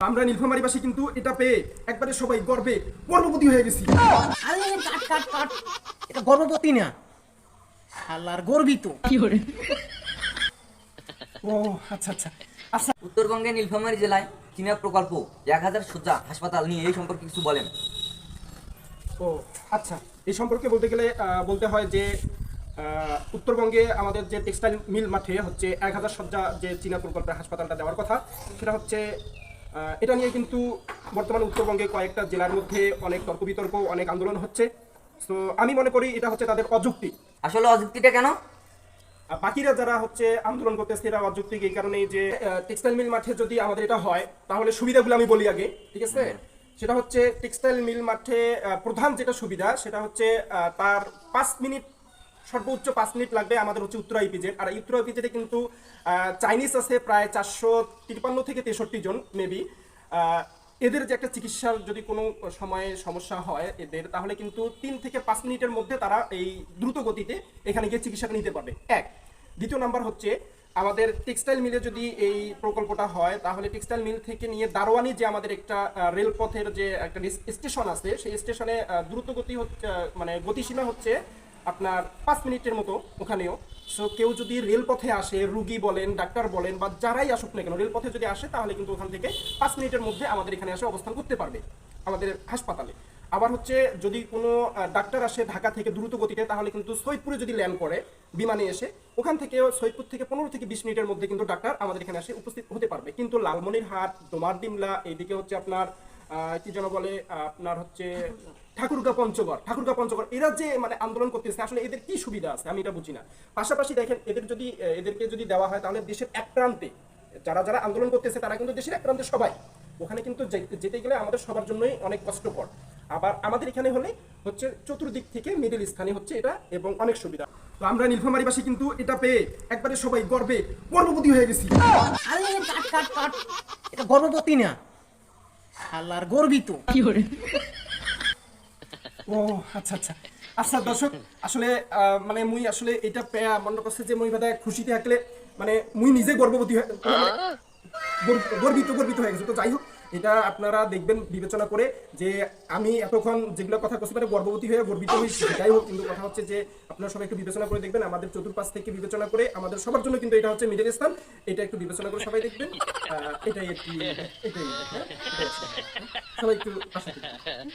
আমরা নীলফামারীবাসী কিন্তু এটা পেয়ে একবারে সবাই গর্ভবতী হয়ে গেছি। আরে কাট কাট কাট, এটা গর্ভবতী না, শালার গর্বিত। ও আচ্ছা আচ্ছা আচ্ছা। উত্তরবঙ্গের নীলফামারী জেলায় চীনা প্রকল্প 1000 শয্যা হাসপাতাল নিয়ে এই সম্পর্কে কিছু বলেন। ও আচ্ছা, এই সম্পর্কে বলতে গেলে বলতে হয় যে উত্তরবঙ্গে আমাদের যে টেক্সটাইল মিল মাঠে হচ্ছে 1000 শয্যা যে চীনা প্রকল্পের হাসপাতালটা দেওয়ার কথা, সেটা হচ্ছে এটা নিয়ে কিন্তু বর্তমানে উত্তরবঙ্গে কয়েকটা জেলার মধ্যে অনেক তর্ক বিতর্ক, অনেক আন্দোলন হচ্ছে। তো আমি মনে করি এটা হচ্ছে তাদের অযৌক্তিক। আসলে অযুক্তিটা কেন? বাকিরা যারা হচ্ছে আন্দোলন করতেছে এরা অযৌক্তিক এই কারণেই যে টেক্সটাইল মিল মাঠে যদি আমাদের এটা হয় তাহলে সুবিধাগুলো আমি বলি আগে, ঠিক আছে? সেটা হচ্ছে টেক্সটাইল মিল মাঠে প্রধান যেটা সুবিধা সেটা হচ্ছে তার 5 মিনিট, সর্বোচ্চ 5 মিনিট লাগবে আমাদের হচ্ছে উত্তরা ইপিজেড। আর উত্তরা ইপিজেডে কিন্তু চাইনিজ আছে প্রায় 453 থেকে 63 জন মেবি। এদের যে একটা চিকিৎসার যদি কোনো সময়ে সমস্যা হয় এদের, তাহলে কিন্তু 3 থেকে 5 মিনিটের মধ্যে তারা এই দ্রুত গতিতে এখানে গিয়ে চিকিৎসাটা নিতে পারবে। এক, দ্বিতীয় নাম্বার হচ্ছে আমাদের টেক্সটাইল মিলে যদি এই প্রকল্পটা হয় তাহলে টেক্সটাইল মিল থেকে নিয়ে দারোয়ানি যে আমাদের একটা রেলপথের যে একটা স্টেশন আছে সেই স্টেশনে দ্রুত গতি হচ্ছে মানে গতিসীমা হচ্ছে আপনার 5 মিনিটের মতো ওখানেও। সো কেউ যদি রেলপথে আসে, রুগী বলেন, ডাক্তার বলেন বা যারাই আসুক না কেন, রেলপথে যদি আসে তাহলে কিন্তু ওখান থেকে 5 মিনিটের মধ্যে আমাদের এখানে এসে অবস্থান করতে পারবে আমাদের হাসপাতালে। আবার হচ্ছে যদি কোনো ডাক্তার আসে ঢাকা থেকে দ্রুত গতিতে, তাহলে কিন্তু সৈয়দপুরে যদি ল্যান্ড করে বিমানে এসে, ওখান থেকে সৈয়দপুর থেকে 15 থেকে 20 মিনিটের মধ্যে কিন্তু ডাক্তার আমাদের এখানে এসে উপস্থিত হতে পারবে। কিন্তু লালমনিরহাট, ডোমারডিমলা, এইদিকে হচ্ছে আপনার কি যেন বলে আপনার হচ্ছে ঠাকুরগাঁ পঞ্চগড় এরা যে মানে আন্দোলন করতেছে, আসলে এদের কি সুবিধা আছে আমি এটা বুঝি না। পাশাপাশি দেখেন এদেরকে যদি দেওয়া হয় তাহলে দেশের এক প্রান্তে যারা যারা আন্দোলন করতেছে তারা কিন্তু দেশের এক প্রান্তে সবাই, ওখানে কিন্তু যেতে গেলে আমাদের সবার জন্যই অনেক কষ্টকর। আবার আমাদের এখানে হলে হচ্ছে চতুর্দিক থেকে মিডল স্থানে হচ্ছে এটা এবং অনেক সুবিধা। তো আমরা নীলফামারীবাসী কিন্তু এটা পেয়ে একবারে সবাই গর্ভবতী হয়ে গেছি। আরে কাট কাট কাট, এটা গর্ভবতী না, শালার গর্বিত। ও আচ্ছা আচ্ছা আচ্ছা। দর্শক আসলে মানে মুই আসলে এটা পেয়া মনে করছে যে মুই বাদা খুশিতে থাকলে মানে মুই নিজে গর্ভবতী গর্বিত হয়ে গেছে। তো যাই হোক, এটা আপনারা দেখবেন বিবেচনা করে যে আমি এতক্ষণ যেগুলো কথা বলছি মানে গর্ভবতী হয়ে গর্বিত হয়েছি, যাই হোক। কিন্তু কথা হচ্ছে যে আপনারা সবাই একটু বিবেচনা করে দেখবেন, আমাদের চতুর্পাশ থেকে বিবেচনা করে আমাদের সবার জন্য কিন্তু এটা হচ্ছে মিডল স্থান, এটা একটু বিবেচনা করে সবাই দেখবেন। এটাই হ্যাঁ, সবাই একটু পাশে থাকবেন।